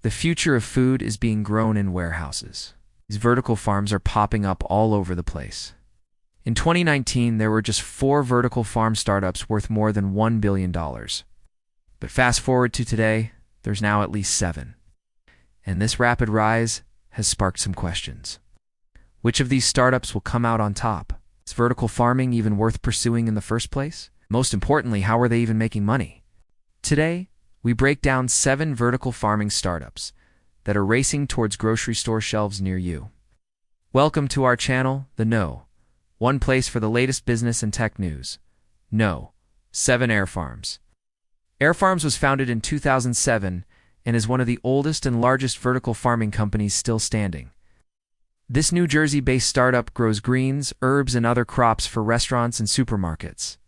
The future of food is being grown in warehouses. These vertical farms are popping up all over the place. In 2019, there were just 4 vertical farm startups worth more than $1 billion. But fast forward to today, there's now at least 7. And this rapid rise has sparked some questions. Which of these startups will come out on top? Is vertical farming even worth pursuing in the first place? Most importantly, how are they even making money? Today, we break down 7 vertical farming startups that are racing towards grocery store shelves near you. Welcome to our channel, The Know, one place for the latest business and tech news. Know. 7 AeroFarms. AeroFarms was founded in 2007 and is one of the oldest and largest vertical farming companies still standing. This New Jersey-based startup grows greens, herbs, and other crops for restaurants and supermarkets.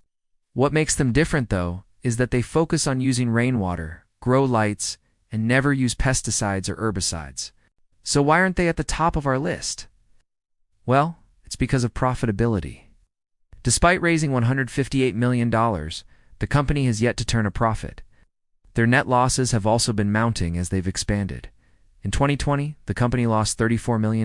What makes them different, though, is that they focus on using rainwater, grow lights, and never use pesticides or herbicides. So why aren't they at the top of our list? Well, it's because of profitability. Despite raising $158 million, the company has yet to turn a profit. Their net losses have also been mounting as they've expanded. In 2020, the company lost $34 million.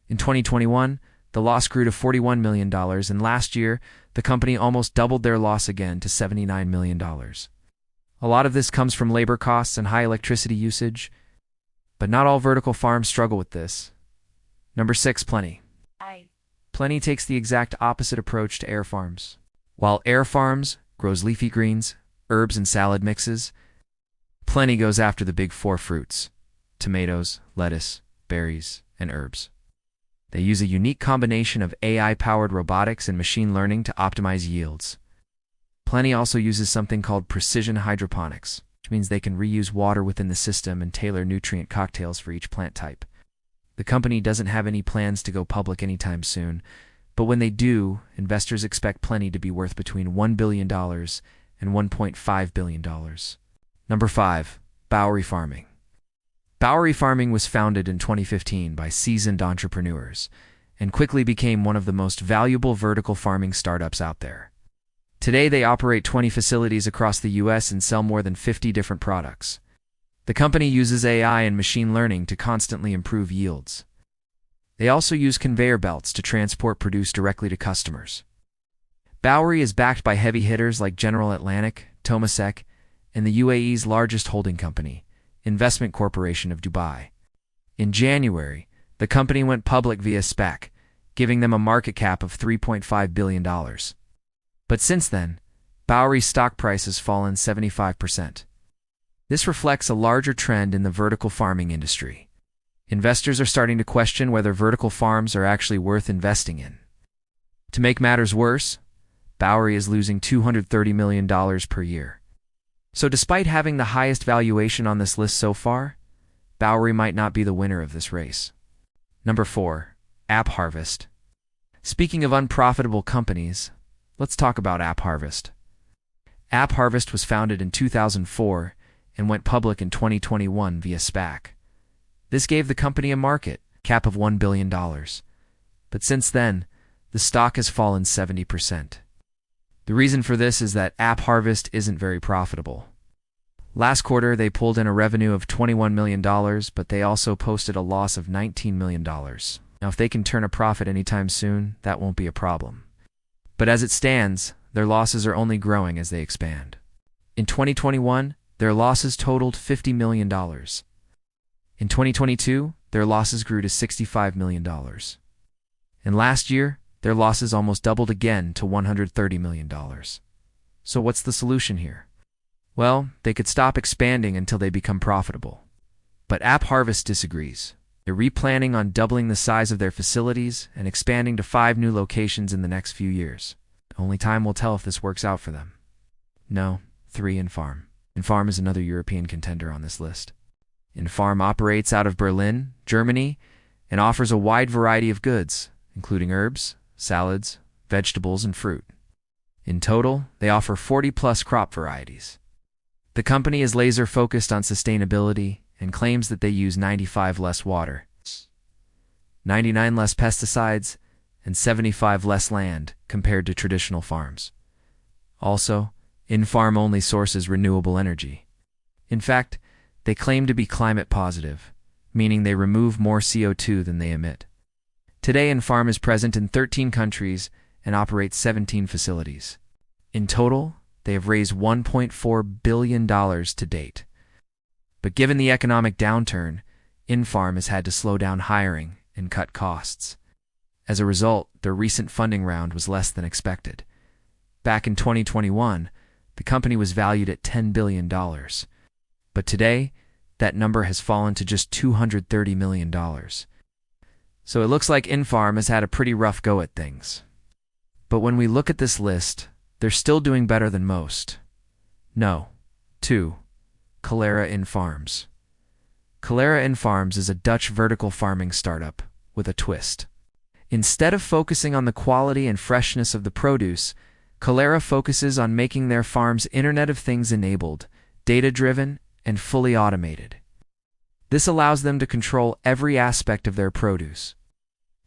In 2021, the loss grew to $41 million, and last year, the company almost doubled their loss again to $79 million. A lot of this comes from labor costs and high electricity usage, but not all vertical farms struggle with this. Number 6, Plenty. Plenty takes the exact opposite approach to AeroFarms. While AeroFarms grows leafy greens, herbs, and salad mixes, Plenty goes after the big 4 fruits: tomatoes, lettuce, berries, and herbs. They use a unique combination of AI-powered robotics and machine learning to optimize yields. Plenty also uses something called precision hydroponics, which means they can reuse water within the system and tailor nutrient cocktails for each plant type. The company doesn't have any plans to go public anytime soon, but when they do, investors expect Plenty to be worth between $1 billion and $1.5 billion. Number 5, Bowery Farming. Bowery Farming was founded in 2015 by seasoned entrepreneurs and quickly became one of the most valuable vertical farming startups out there. Today, they operate 20 facilities across the U.S. and sell more than 50 different products. The company uses AI and machine learning to constantly improve yields. They also use conveyor belts to transport produce directly to customers. Bowery is backed by heavy hitters like General Atlantic, Temasek, and the UAE's largest holding company, Investment Corporation of Dubai. In January, the company went public via SPAC, giving them a market cap of $3.5 billion. But since then, Bowery's stock price has fallen 75%. This reflects a larger trend in the vertical farming industry. Investors are starting to question whether vertical farms are actually worth investing in. To make matters worse, Bowery is losing $230 million per year. So despite having the highest valuation on this list so far, Bowery might not be the winner of this race. Number 4, AppHarvest. Speaking of unprofitable companies, let's talk about AppHarvest. AppHarvest was founded in 2004 and went public in 2021 via SPAC. This gave the company a market cap of $1 billion. But since then, the stock has fallen 70%. The reason for this is that AppHarvest isn't very profitable. Last quarter, they pulled in a revenue of $21 million, but they also posted a loss of $19 million. Now, if they can turn a profit anytime soon, that won't be a problem. But as it stands, their losses are only growing as they expand. In 2021, their losses totaled $50 million. In 2022, their losses grew to $65 million. And last year, their losses almost doubled again to $130 million. So what's the solution here? Well, they could stop expanding until they become profitable. But AppHarvest disagrees. They're replanning on doubling the size of their facilities and expanding to 5 new locations in the next few years. Only time will tell if this works out for them. No, 3, Infarm. Infarm is another European contender on this list. Infarm operates out of Berlin, Germany, and offers a wide variety of goods, including herbs, salads, vegetables, and fruit. In total, they offer 40-plus crop varieties. The company is laser-focused on sustainability and claims that they use 95 less water, 99 less pesticides, and 75 less land compared to traditional farms. Also, Infarm only sources renewable energy. In fact, They claim to be climate positive, meaning they remove more CO2 than they emit. Today, Infarm is present in 13 countries and operates 17 facilities. In total, they have raised $1.4 billion to date. But given the economic downturn, Infarm has had to slow down hiring and cut costs. As a result, their recent funding round was less than expected. Back in 2021, the company was valued at $10 billion. But today, that number has fallen to just $230 million. So it looks like Infarm has had a pretty rough go at things. But when we look at this list, they're still doing better than most. No. 2. Calera Infarms. Calera Infarms is a Dutch vertical farming startup with a twist. Instead of focusing on the quality and freshness of the produce, Calera focuses on making their farms Internet of Things enabled, data-driven, and fully automated. This allows them to control every aspect of their produce,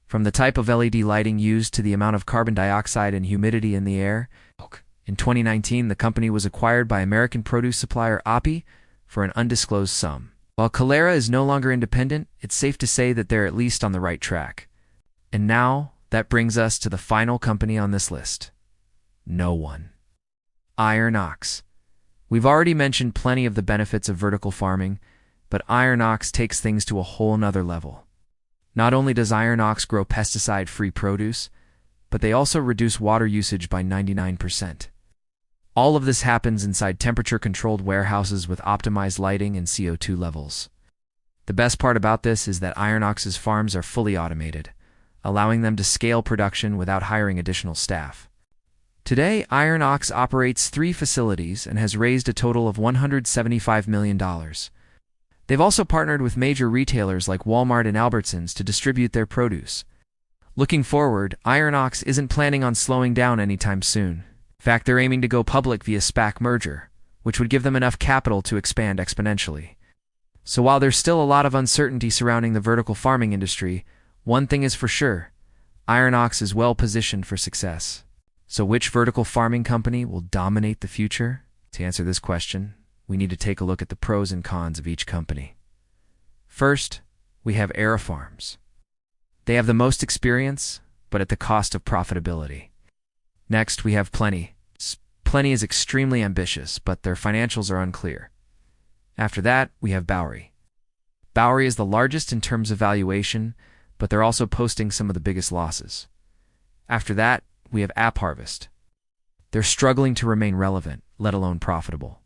from the type of LED lighting used to the amount of carbon dioxide and humidity in the air. In 2019, the company was acquired by American produce supplier AeroFarms for an undisclosed sum. While Calera is no longer independent, it's safe to say that they're at least on the right track. And now, that brings us to the final company on this list. No one. AeroFarms. We've already mentioned plenty of the benefits of vertical farming, but AeroFarms takes things to a whole nother level. Not only does AeroFarms grow pesticide-free produce, but they also reduce water usage by 99%. All of this happens inside temperature-controlled warehouses with optimized lighting and CO2 levels. The best part about this is that AeroFarms' farms are fully automated, allowing them to scale production without hiring additional staff. Today, AeroFarms operates 3 facilities and has raised a total of $175 million. They've also partnered with major retailers like Walmart and Albertsons to distribute their produce. Looking forward, AeroFarms isn't planning on slowing down anytime soon. In fact, they're aiming to go public via SPAC merger, which would give them enough capital to expand exponentially. So while there's still a lot of uncertainty surrounding the vertical farming industry, one thing is for sure, AeroFarms is well positioned for success. So which vertical farming company will dominate the future? To answer this question, we need to take a look at the pros and cons of each company. First, we have AeroFarms. They have the most experience, but at the cost of profitability. Next, we have Plenty. Plenty is extremely ambitious, but their financials are unclear. After that, we have Bowery. Bowery is the largest in terms of valuation, but they're also posting some of the biggest losses. After that, we have AppHarvest. They're struggling to remain relevant, let alone profitable.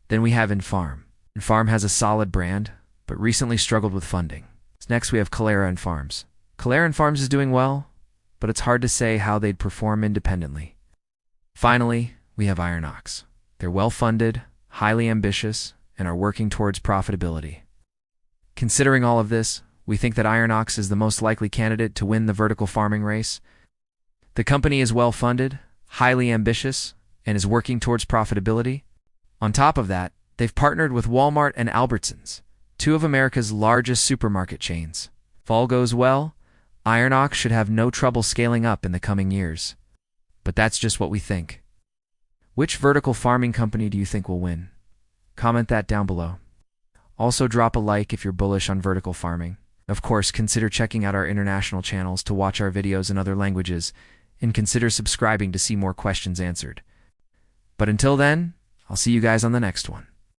Then we have Infarm. Infarm has a solid brand, but recently struggled with funding. Next, we have Calera Infarms. Calera Infarms is doing well, but it's hard to say how they'd perform independently. Finally, we have AeroFarms. They're well-funded, highly ambitious, and are working towards profitability. Considering all of this, we think that AeroFarms is the most likely candidate to win the vertical farming race. The company is well-funded, highly ambitious, and is working towards profitability. On top of that, they've partnered with Walmart and Albertsons, 2 of America's largest supermarket chains. If all goes well, AeroFarms should have no trouble scaling up in the coming years. But that's just what we think. Which vertical farming company do you think will win? Comment that down below. Also drop a like if you're bullish on vertical farming. Of course, consider checking out our international channels to watch our videos in other languages, and consider subscribing to see more questions answered. But until then, I'll see you guys on the next one.